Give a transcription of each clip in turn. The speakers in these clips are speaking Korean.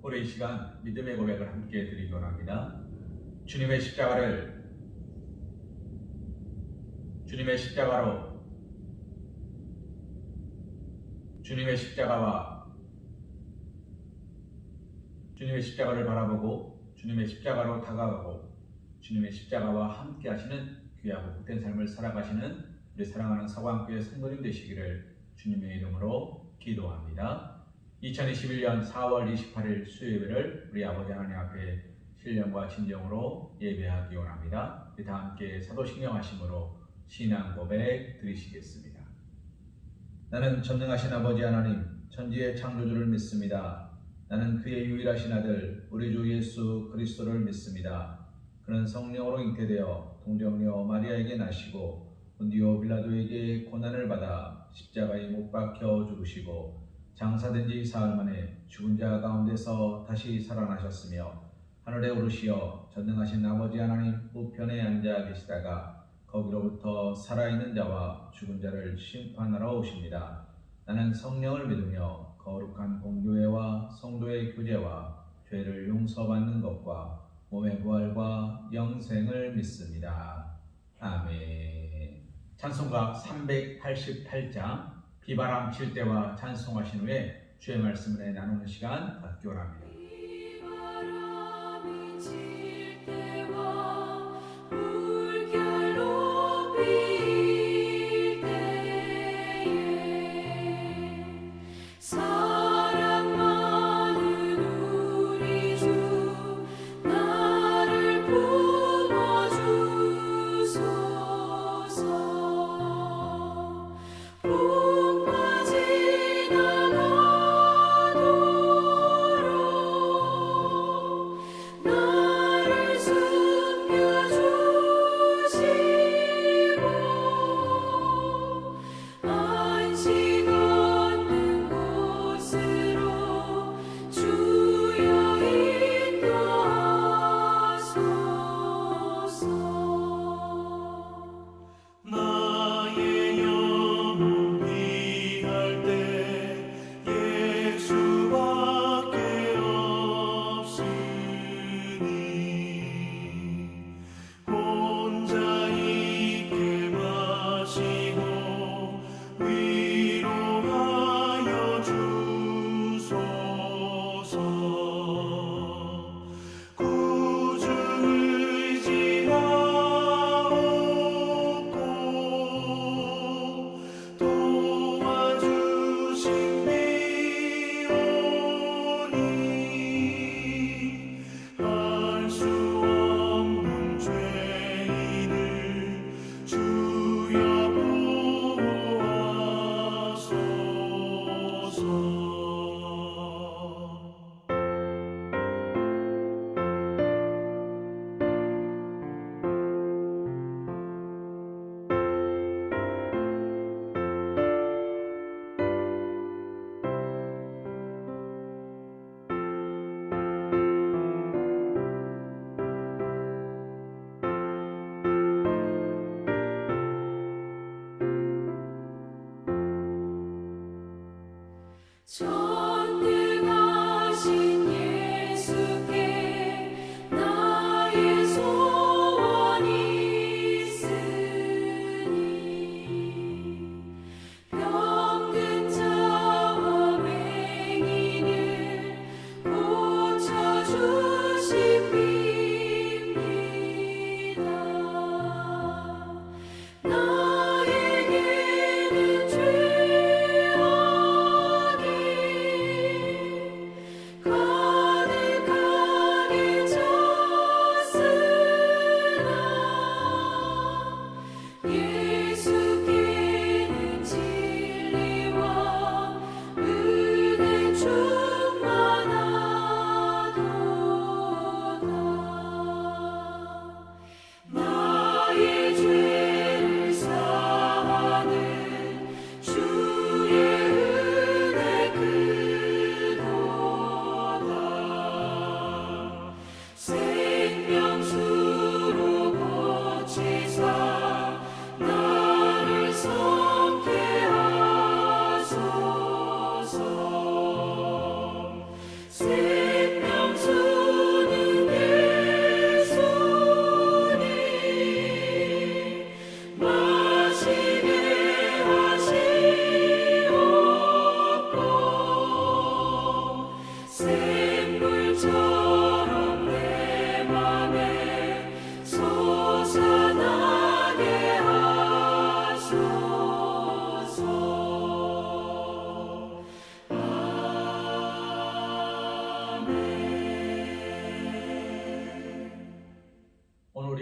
우리 이 시간 믿음의 고백을 함께 드리기 원합니다. 주님의 십자가를 주님의 십자가로 주님의 십자가를 바라보고 주님의 십자가로 다가가고 주님의 십자가와 함께 하시는 귀하고 복된 삶을 살아가시는 우리 사랑하는 서광교회 성도님 되시기를 주님의 이름으로 기도합니다. 2021년 4월 28일 수요일을 우리 아버지 하나님 앞에 신령과 진정으로 예배하기 원합니다. 우리 다 함께 사도신경하심으로 신앙 고백 드리시겠습니다. 나는 전능하신 아버지 하나님 천지의 창조주를 믿습니다. 나는 그의 유일하신 아들 우리 주 예수 그리스도를 믿습니다. 그는 성령으로 잉태되어 동정녀 마리아에게 나시고 본디오 빌라도에게 고난을 받아 십자가에 못 박혀 죽으시고 장사된 지 사흘 만에 죽은 자 가운데서 다시 살아나셨으며 하늘에 오르시어 전능하신 아버지 하나님 우편에 앉아 계시다가 거기로부터 살아있는 자와 죽은 자를 심판하러 오십니다. 나는 성령을 믿으며 거룩한 공교회와 성도의 교제와 죄를 용서받는 것과 몸의 부활과 영생을 믿습니다. 아멘. 찬송가 388장 비바람 칠 때와 찬송하신 후에 주의 말씀을 나누는 시간 갖기 원합니다.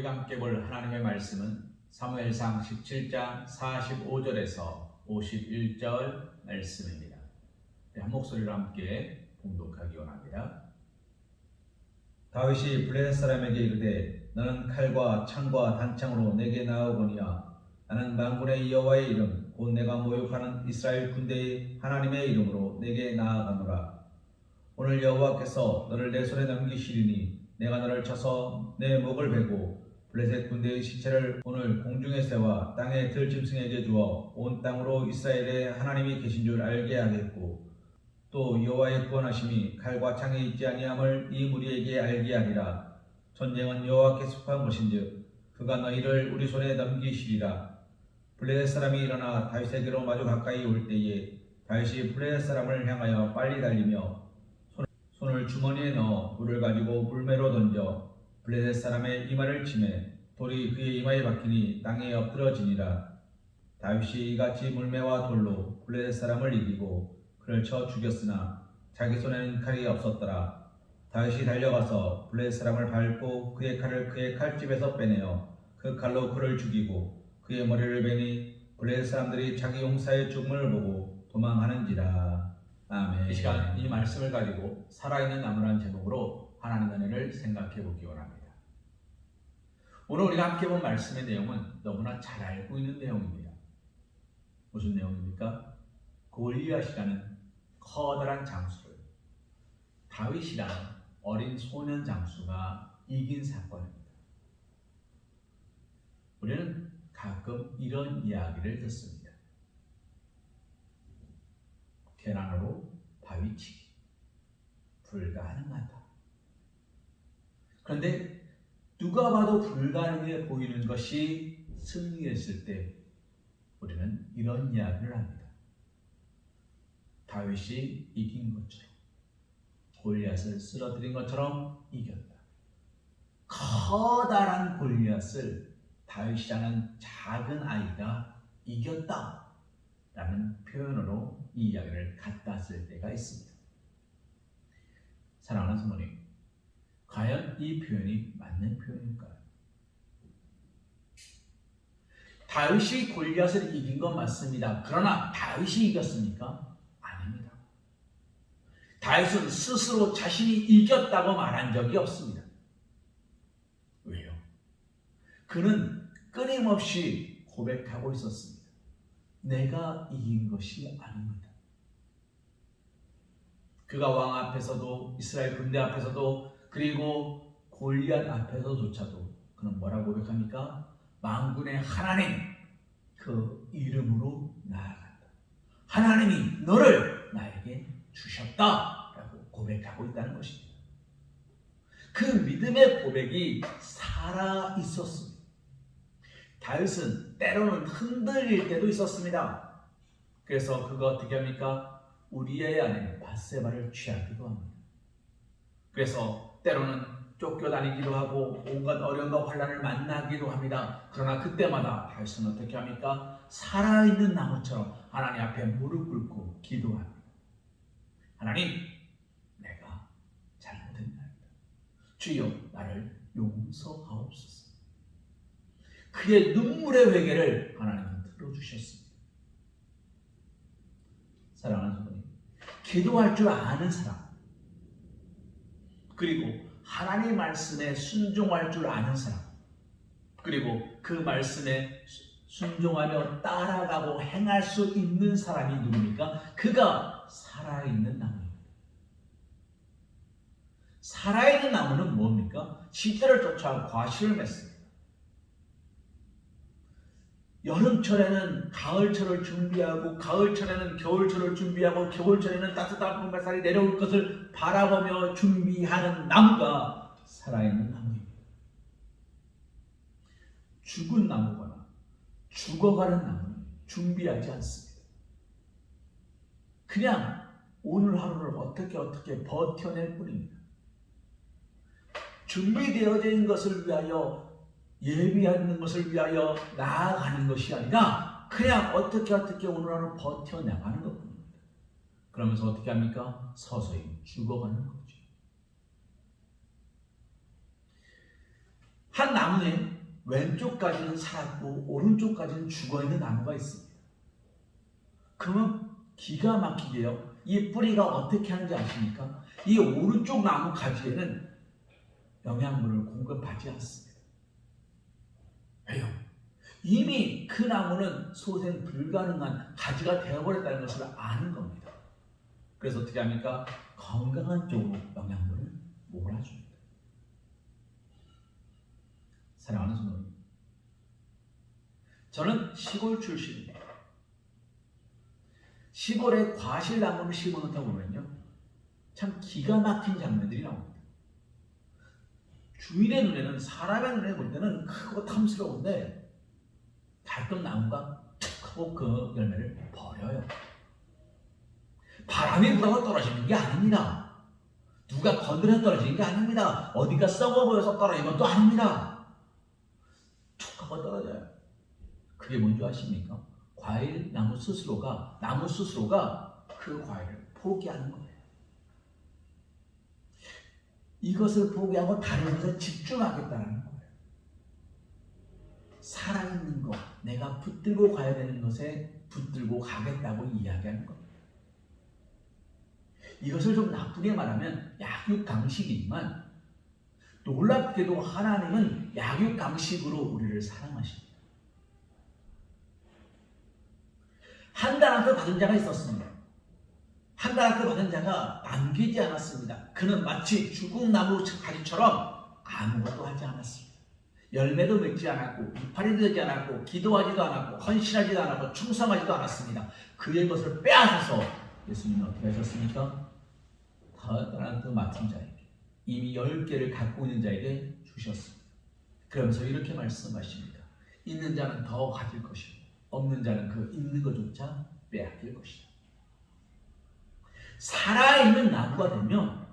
우리가 함께 볼 하나님의 말씀은 사무엘상 17장 45절에서 51절 말씀입니다. 한 목소리로 함께 봉독하기 원합니다. 다윗이 블레셋 사람에게 이르되 너는 칼과 창과 단창으로 내게 나아오거니와 나는 만군의 여호와의 이름 곧 내가 모욕하는 이스라엘 군대의 하나님의 이름으로 내게 나아가노라. 오늘 여호와께서 너를 내 손에 넘기시리니 내가 너를 쳐서 내 목을 베고 블레셋 군대의 시체를 오늘 공중에 세워 땅의 들짐승에게 주어 온 땅으로 이스라엘의 하나님이 계신 줄 알게 하겠고 또 여호와의 구원하심이 칼과 창에 있지 아니함을 이 무리에게 알게 하리라. 전쟁은 여호와께 속한 것인즉 그가 너희를 우리 손에 넘기시리라. 블레셋 사람이 일어나 다윗에게로 마주 가까이 올 때에 다윗이 블레셋 사람을 향하여 빨리 달리며 손을 주머니에 넣어 돌을 가지고 물매로 던져 블레셋 사람의 이마를 치매 돌이 그의 이마에 박히니 땅에 엎드러지니라. 다윗이 이같이 물매와 돌로 블레셋 사람을 이기고 그를 쳐 죽였으나 자기 손에는 칼이 없었더라. 다윗이 달려가서 블레셋 사람을 밟고 그의 칼을 그의 칼집에서 빼내어 그 칼로 그를 죽이고 그의 머리를 베니 블레셋 사람들이 자기 용사의 죽음을 보고 도망하는지라. 아멘. 이 시간 이 말씀을 가지고 살아있는 나무라는 제목으로 하나님의 은혜를 생각해 보기 원합니다. 오늘 우리가 함께 본 말씀의 내용은 너무나 잘 알고 있는 내용입니다. 무슨 내용입니까? 골리앗이라는 커다란 장수를 다윗이라는 어린 소년 장수가 이긴 사건입니다. 우리는 가끔 이런 이야기를 듣습니다. 계란으로 바위치기 불가능하다. 그런데 누가 봐도 불가능해 보이는 것이 승리했을 때 우리는 이런 이야기를 합니다. 다윗이 이긴 것처럼 골리앗을 쓰러뜨린 것처럼 이겼다. 커다란 골리앗을 다윗이라는 작은 아이가 이겼다 라는 표현으로 이 이야기를 갖다 쓸 때가 있습니다. 사랑하는 성도님, 과연 이 표현이 맞는 표현일까요? 다윗이 골리앗을 이긴 건 맞습니다. 그러나 다윗이 이겼습니까? 아닙니다. 다윗은 스스로 자신이 이겼다고 말한 적이 없습니다. 왜요? 그는 끊임없이 고백하고 있었습니다. 내가 이긴 것이 아닙니다. 그가 왕 앞에서도 이스라엘 군대 앞에서도 그리고 골리앗 앞에서조차도 그는 뭐라고 고백합니까? 만군의 하나님 그 이름으로 나아간다. 하나님이 너를 나에게 주셨다라고 고백하고 있다는 것입니다. 그 믿음의 고백이 살아 있었습니다. 다윗은 때로는 흔들릴 때도 있었습니다. 그래서 그가 어떻게 합니까? 우리의 아내 밧세바를 취하기도 합니다. 그래서 때로는 쫓겨다니기도 하고 온갖 어려움과 환난을 만나기도 합니다. 그러나 그때마다 다윗은 어떻게 합니까? 살아있는 나무처럼 하나님 앞에 무릎 꿇고 기도합니다. 하나님, 내가 잘못했나이다. 주여 나를 용서하옵소서. 그의 눈물의 회개를 하나님은 들어주셨습니다. 사랑하는 성도님, 기도할 줄 아는 사람, 그리고 하나님 말씀에 순종할 줄 아는 사람, 그리고 그 말씀에 순종하며 따라가고 행할 수 있는 사람이 누굽니까? 그가 살아있는 나무입니다. 살아있는 나무는 뭡니까? 시대를 쫓아 과실을 맺습니다. 여름철에는 가을철을 준비하고 가을철에는 겨울철을 준비하고 겨울철에는 따뜻한 봄햇살이 내려올 것을 바라보며 준비하는 나무가 살아있는 나무입니다. 죽은 나무거나 죽어가는 나무는 준비하지 않습니다. 그냥 오늘 하루를 어떻게 버텨낼 뿐입니다. 준비되어져 있는 것을 위하여 예비하는 것을 위하여 나아가는 것이 아니라 그냥 어떻게 오늘 하루 버텨나가는 것뿐입니다. 그러면서 어떻게 합니까? 서서히 죽어가는 거죠. 한 나무에 왼쪽까지는 살았고 오른쪽까지는 죽어있는 나무가 있습니다. 그러면 기가 막히게요. 이 뿌리가 어떻게 하는지 아십니까? 이 오른쪽 나무 가지에는 영양분을 공급하지 않습니다. 왜요? 이미 그 나무는 소생 불가능한 가지가 되어버렸다는 것을 아는 겁니다. 그래서 어떻게 합니까? 건강한 쪽으로 영양분을 몰아줍니다. 사랑하는 성도님, 저는 시골 출신입니다. 시골에 과실나무를 심어놓다 보면요, 참 기가 막힌 장면들이 나옵니다. 주인의 눈에는, 사람의 눈에 볼 때는 크고 탐스러운데 달던 나무가 툭 하고 그 열매를 버려요. 바람이 불어서 떨어지는 게 아닙니다. 누가 건드려서 떨어지는 게 아닙니다. 어디가 썩어 보여서 떨어지는 것도 아닙니다. 툭 하고 떨어져요. 그게 뭔지 아십니까? 과일 나무 스스로가 그 과일을 포기하는 거예요. 이것을 포기하고 다른 것에 집중하겠다는 거예요. 살아있는 것, 내가 붙들고 가야 되는 것에 붙들고 가겠다고 이야기하는 겁니다. 이것을 좀 나쁘게 말하면 약육강식이지만, 놀랍게도 하나님은 약육강식으로 우리를 사랑하십니다. 한 달란트 받은 자가 있었습니다. 한 달란트 받은 자가 남기지 않았습니다. 그는 마치 죽은 나무 가지처럼 아무것도 하지 않았습니다. 열매도 맺지 않았고, 이파리 되지 않았고, 기도하지도 않았고, 헌신하지도 않았고, 충성하지도 않았습니다. 그의 것을 빼앗아서 예수님은 어떻게 하셨습니까? 달란트 맡은 자에게, 이미 10개를 갖고 있는 자에게 주셨습니다. 그러면서 이렇게 말씀하십니다. 있는 자는 더 가질 것이고, 없는 자는 그 있는 것조차 빼앗길 것이다. 살아있는 나무가 되면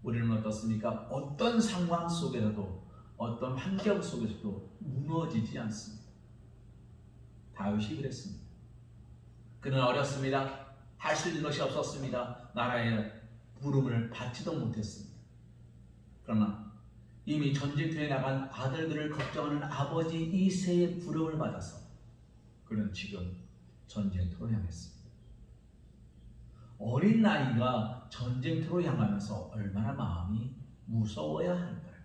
우리는 어떻습니까? 어떤 상황 속에서도, 어떤 환경 속에서도 무너지지 않습니다. 다윗이 그랬습니다. 그는 어렸습니다. 할 수 있는 것이 없었습니다. 나라의 부름을 받지도 못했습니다. 그러나 이미 전쟁터에 나간 아들들을 걱정하는 아버지 이새의 부름을 받아서 그는 지금 전쟁터로 향했습니다. 어린 나이가 전쟁터로 향하면서 얼마나 마음이 무서워야 할까요?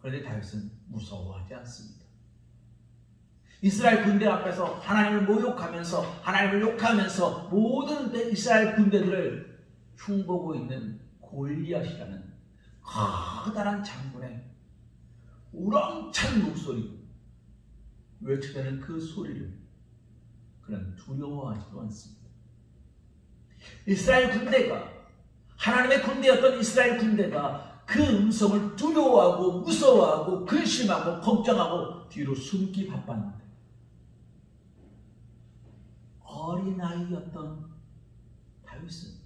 그런데 다윗은 무서워하지 않습니다. 이스라엘 군대 앞에서 하나님을 모욕하면서, 하나님을 욕하면서 모든 이스라엘 군대들을 흉보고 있는 골리앗이라는 커다란 장군의 우렁찬 목소리로 외쳐대는 그 소리를 그는 두려워하지도 않습니다. 이스라엘 군대가, 하나님의 군대였던 이스라엘 군대가 그 음성을 두려워하고 무서워하고 근심하고 걱정하고 뒤로 숨기 바빴는데, 어린아이였던 다윗은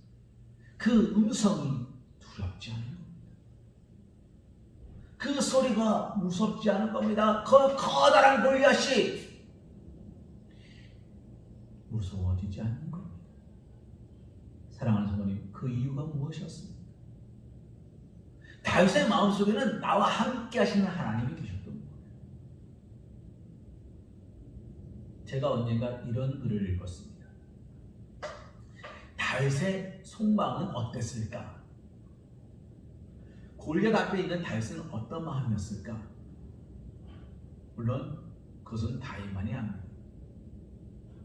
그 음성이 두렵지 않은 겁니다. 그 소리가 무섭지 않은 겁니다. 그 커다란 골리앗이 무서워지지 않는 겁니다. 사랑하는 성도님, 그 이유가 무엇이었습니까? 다윗의 마음속에는 나와 함께 하시는 하나님이 계셨던 거예요. 제가 언젠가 이런 글을 읽었습니다. 다윗의 속마음은 어땠을까? 골리앗 앞에 있는 다윗은 어떤 마음이었을까? 물론 그것은 다윗만이 압니다.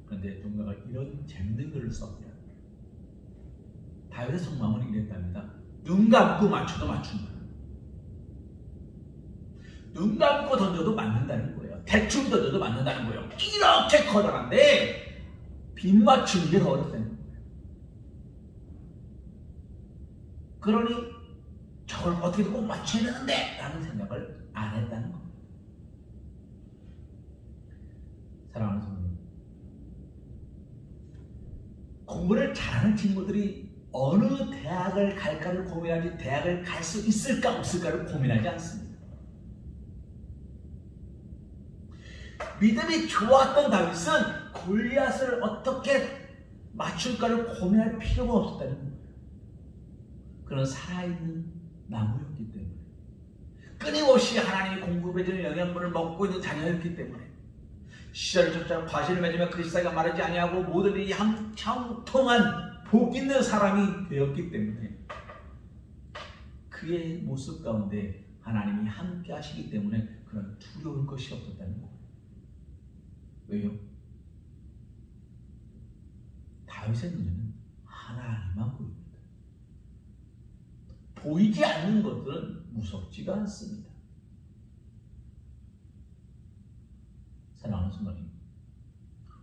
그런데 누군가가 이런 재밌는 글을 썼더라. 다윗의 속마음은 이랬답니다. 눈 감고 맞춰도 맞춘다. 눈 감고 던져도 맞는다는 거예요. 대충 던져도 맞는다는 거예요. 이렇게 커다란데 빗 맞추는 게 더 어렵다는 거예요. 그러니 저걸 어떻게 꼭 맞춰야 되는데 라는 생각을 안 했다는 겁니다. 사랑하는 성도님, 공부를 잘하는 친구들이 어느 대학을 갈까를 고민하지 대학을 갈 수 있을까 없을까를 고민하지 않습니다. 믿음이 좋았던 다윗은 골리앗을 어떻게 맞출까를 고민할 필요가 없었다는 거예요. 그는 살아있는 나무였기 때문에, 끊임없이 하나님이 공급해주는 영양분을 먹고 있는 자녀였기 때문에 시절을 쫓아 과실을 맺으며 그리스도가 마르지 아니하고 모든 일이 형통한 복 있는 사람이 되었기 때문에 그의 모습 가운데 하나님이 함께 하시기 때문에 그런 두려울 것이 없었다는 거예요. 왜요? 다윗의 눈에는 하나님만 보입니다. 보이지 않는 것들은 무섭지가 않습니다. 사랑하는 성도님,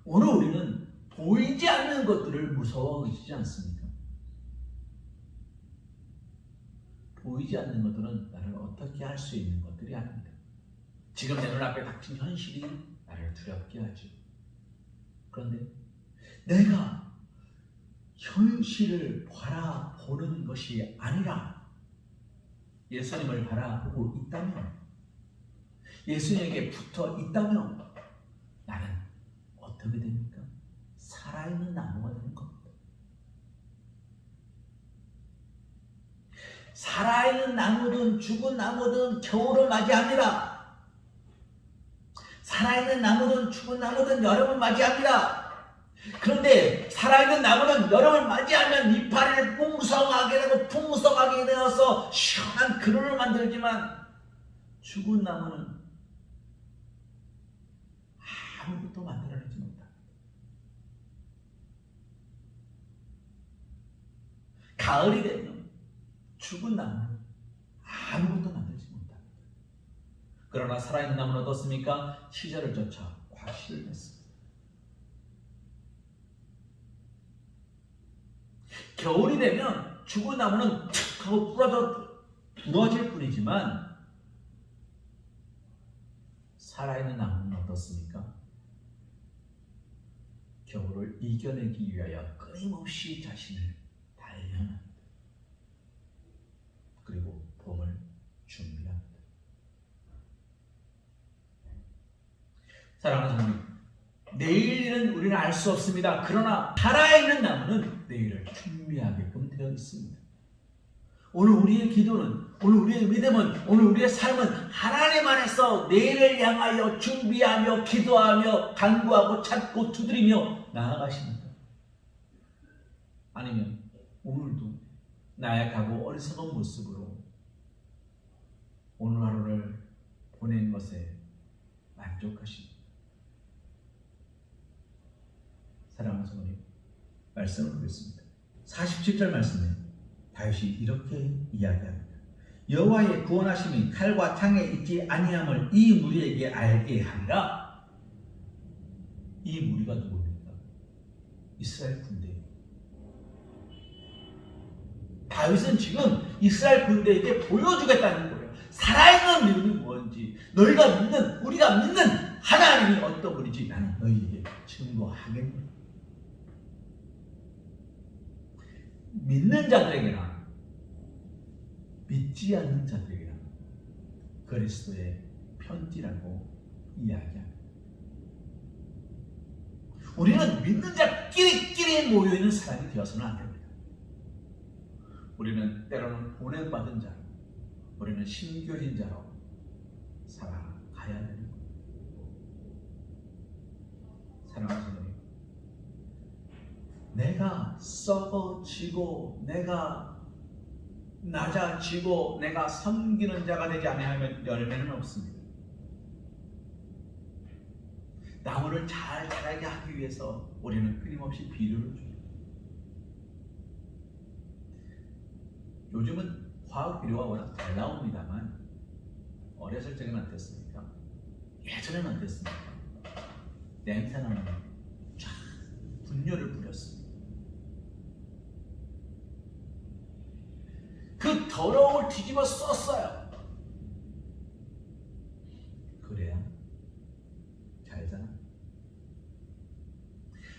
오늘 우리는 보이지 않는 것들을 무서워하지 않습니까? 보이지 않는 것들은 나를 어떻게 할 수 있는 것들이 아닙니다. 지금 내 눈앞에 닥친 현실이 나를 두렵게 하죠. 그런데 내가 현실을 바라보는 것이 아니라 예수님을 바라보고 있다면, 예수님에게 붙어 있다면 나는 어떻게 됩니까? 살아있는 나무가 되는 겁니다. 살아있는 나무든 죽은 나무든 겨울을 맞이합니다. 살아있는 나무든 죽은 나무든 여름을 맞이합니다. 그런데 살아있는 나무는 여름을 맞이하면 이파리를 풍성하게 되고 풍성하게 되어서 시원한 그늘을 만들지만 죽은 나무는 아무것도 만들어내지 못합니다. 가을이 되면 죽은 나무는 아무것도 만들지 못합니다. 그러나 살아있는 나무는 어떻습니까? 시절을 쫓아 과실을 맺습니다. 겨울이 되면 죽은 나무는 툭 하고 부러질 뿐이지만 살아있는 나무는 어떻습니까? 겨울을 이겨내기 위하여 끊임없이 자신을 단련합니다. 그리고 봄을 준비합니다. 사랑하는 성도님, 내일 일은 우리는 알 수 없습니다. 그러나 살아있는 나무는 내일을 준비하게끔 되어 있습니다. 오늘 우리의 기도는, 오늘 우리의 믿음은, 오늘 우리의 삶은 하나님 안에서 내일을 향하여 준비하며 기도하며 간구하고 찾고 두드리며 나아가십니다. 아니면 오늘도 나약하고 어리석은 모습으로 오늘 하루를 보낸 것에 만족하십니다. 사랑하는 성도님, 말씀을 보겠습니다. 47절 말씀에 다윗이 이렇게 이야기합니다. 여호와의 구원하심이 칼과 창에 있지 아니함을 이 무리에게 알게 하리라. 이 무리가 누구입니까? 이스라엘 군대. 다윗은 지금 이스라엘 군대에게 보여주겠다는 거예요. 살아있는 믿음이 뭔지, 너희가 믿는, 우리가 믿는 하나님이 어떤 분인지 나는 너희에게 증거하겠노라. 믿는 자들에게나 믿지 않는 자들에게나 그리스도의 편지라고 이야기합니다. 우리는 믿는 자끼리 모여있는 사람이 되어서는 안 됩니다. 우리는 때로는 보냄받은 자로, 우리는 심겨진 자로 살아가야 되는 겁니다. 사랑하는 성도님, 내가 썩어지고 내가 낮아지고 내가 섬기는 자가 되지 아니하면 열매는 없습니다. 나무를 잘 자라게 하기 위해서 우리는 끊임없이 비료를 줍니다. 요즘은 화학 비료가 워낙 잘 나옵니다만 어렸을 적에는 어땠습니까? 예전에는 어땠습니까? 냄새나는 쫙 분뇨를 뿌렸습니다. 그 더러움을 뒤집어 썼어요. 그래야 잘 자라.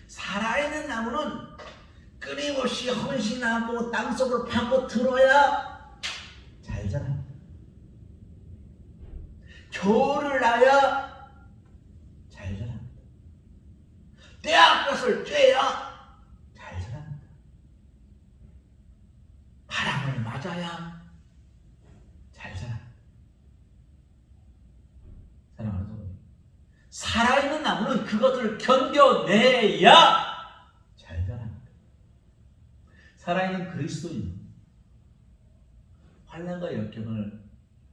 살아있는 나무는 끊임없이 헌신하고 땅속으로 파고 들어야 잘 자랍니다. 겨울을 나야 잘 자랍니다. 떼약볕을 쬐야 잘 자랍니다. 바람을 맞아야 잘 자랍니다. 살아있는 나무는 그것을 견뎌내야 잘 자랍니다. 살아있는 그리스도인 환난과 역경을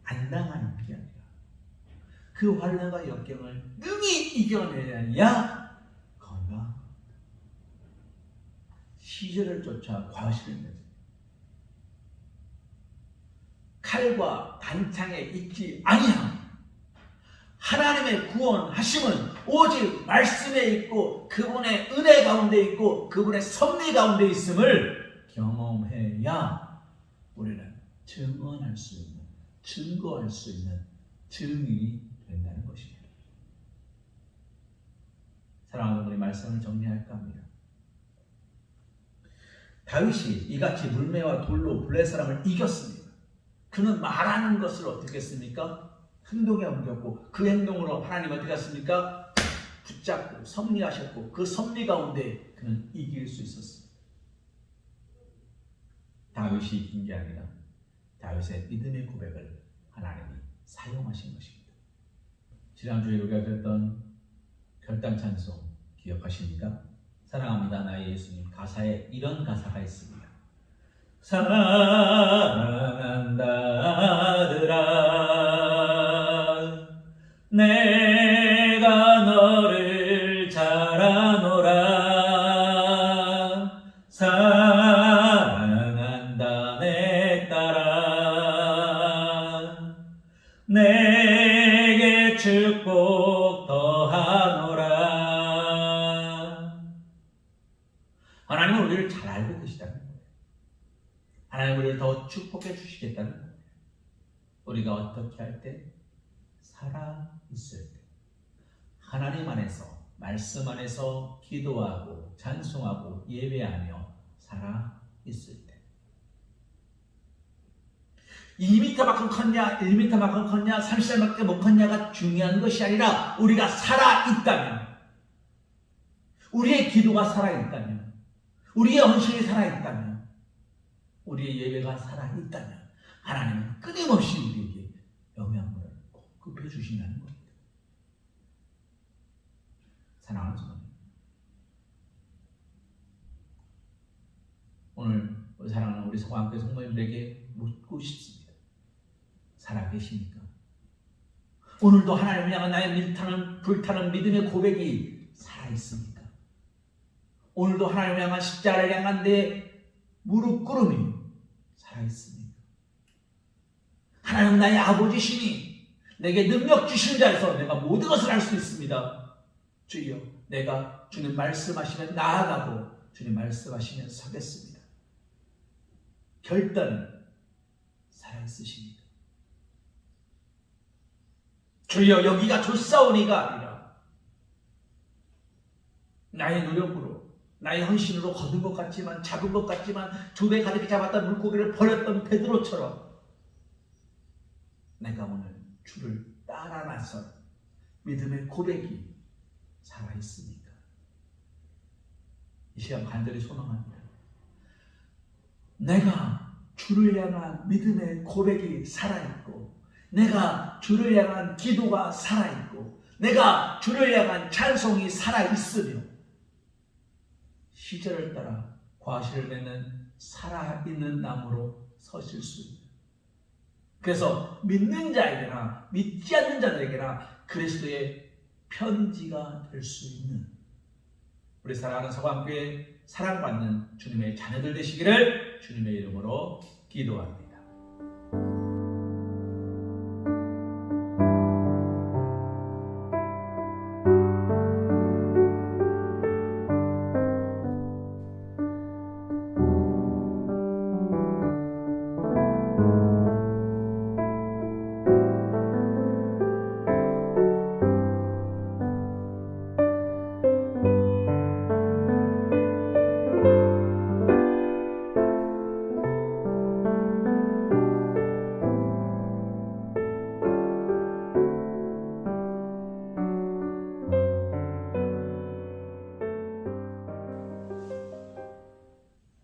안 당하는 게 아니라 그 환난과 역경을 능히 이겨내야 건강. 시절을 쫓아 과실을 맺어 칼과 단창에 있지 아니함. 하나님의 구원하심은 오직 말씀에 있고 그분의 은혜 가운데 있고 그분의 섭리 가운데 있음을 경험해야 우리는 증언할 수 있는, 증거할 수 있는 증인이 된다는 것입니다. 사랑하는 우리 말씀을 정리할까 합니다. 다윗이 이같이 물매와 돌로 블레 사람을 이겼습니다. 그는 말하는 것을 어떻게 했습니까? 행동에 옮겼고 그 행동으로 하나님 어떻게 했습니까? 붙잡고 섭리하셨고 그 섭리 가운데 그는 이길 수 있었습니다. 다윗이 이긴 게 아니라 다윗의 믿음의 고백을 하나님이 사용하신 것입니다. 지난주에 우리가 들었던 결단 찬송 기억하십니까? 사랑합니다 나의 예수님 가사에 이런 가사가 있습니다. 사랑한다 아들아 내가 너를 잘 아노라 사랑한다 내 딸아 내게 축복 더하노라. 하나님은 우리를 잘 알고 계시다는 거예요. 하나님 우리를 더 축복해 주시겠다는 거예요. 우리가 어떻게 할 때? 살아있을 때. 하나님 안에서, 말씀 안에서 기도하고 찬송하고 예배하며 살아있을 때. 2m만큼 컸냐, 1m만큼 컸냐, 30살밖에 못 컸냐가 중요한 것이 아니라 우리가 살아있다면, 우리의 기도가 살아있다면, 우리의 헌신이 살아있다면, 우리의 예배가 살아있다면 하나님은 끊임없이 우리에게 영향을 공급해 주신다는 겁니다. 사랑하는 성도, 오늘 사랑하는 우리 성화교회 성도님들에게 묻고 싶습니다. 살아계십니까? 오늘도 하나님을 향한 나의 불타는 믿음의 고백이 살아있습니까? 오늘도 하나님을 향한 십자가를 향한 내 무릎 꿇음이 살아있습니까? 하나님 나의 아버지시니 내게 능력 주신 자에서 내가 모든 것을 할 수 있습니다. 주여, 내가 주님 말씀하시면 나아가고 주님 말씀하시면 서겠습니다. 결단은 살아있으십니다. 주여, 여기가 좋사오니가 아니라 나의 노력으로 나의 헌신으로 거둔 것 같지만, 잡은 것 같지만, 두 배 가득 잡았던 물고기를 버렸던 베드로처럼 내가 오늘 주를 따라 나선 믿음의 고백이 살아있습니까? 이 시간 간절히 소망합니다. 내가 주를 향한 믿음의 고백이 살아있고, 내가 주를 향한 기도가 살아있고, 내가 주를 향한 찬송이 살아있으며, 시절을 따라 과실을 맺는 살아있는 나무로 서실 수 있는, 그래서 믿는 자에게나 믿지 않는 자들에게나 그리스도의 편지가 될 수 있는 우리 사랑하는 서광교회 사랑받는 주님의 자녀들 되시기를 주님의 이름으로 기도합니다.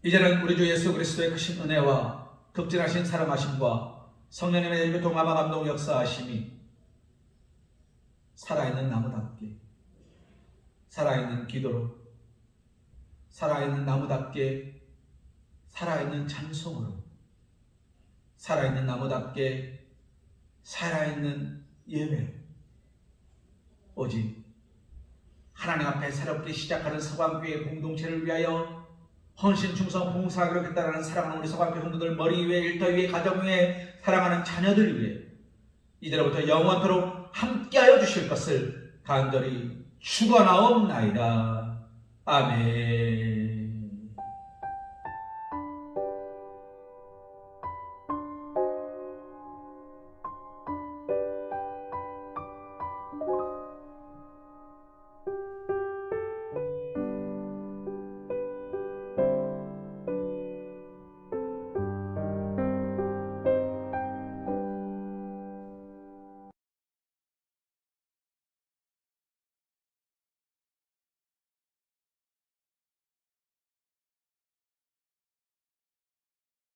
이제는 우리 주 예수 그리스도의 크신 은혜와 극진하신 사랑하심과 성령님의 일부 동함과 감동 역사하심이 살아있는 나무답게, 살아있는 기도로, 살아있는 나무답게, 살아있는 찬송으로, 살아있는 나무답게, 살아있는 예배로, 오직 하나님 앞에 새롭게 시작하는 서광교회 공동체를 위하여 헌신, 충성, 봉사하기로 했다라는 사랑하는 우리 서광교회 성도들 머리 위에, 일터 위에, 가정 위에, 사랑하는 자녀들 위해 이제로부터 영원토록 함께하여 주실 것을 간절히 축원하옵나이다. 아멘.